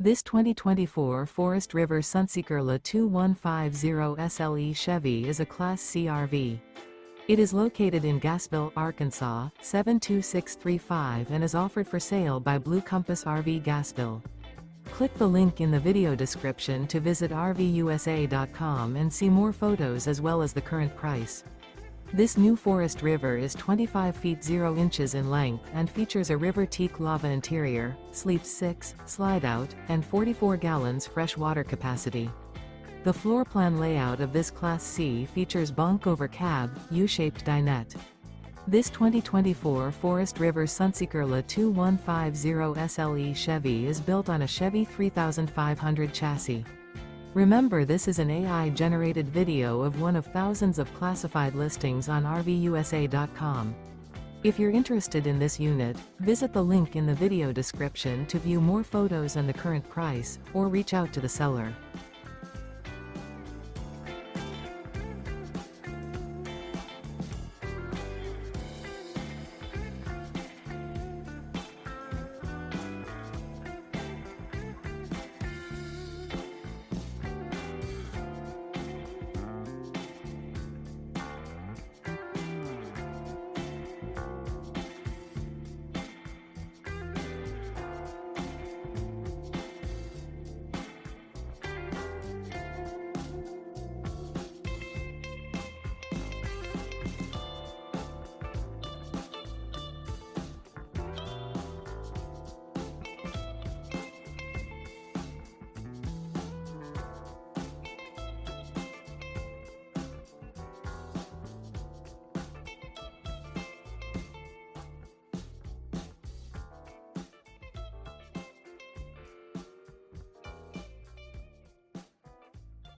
This 2024 Forest River Sunseeker LA 2150 SLE Chevy is a Class C RV. It is located in Gassville, Arkansas, 72635 and is offered for sale by Blue Compass RV Gassville. Click the link in the video description to visit RVUSA.com and see more photos as well as the current price. This new Forest River is 25 feet 0 inches in length and features a RIVER TEAK-LAVA interior, sleeps 6, slide-out, and 44 gallons fresh water capacity. The floor plan layout of this Class C features Bunk Over Cab, U-shaped dinette. This 2024 Forest River Sunseeker LA 2150 SLE Chevy is built on a Chevy 3500 chassis. Remember, this is an AI-generated video of one of thousands of classified listings on RVUSA.com. If you're interested in this unit, visit the link in the video description to view more photos and the current price, or reach out to the seller.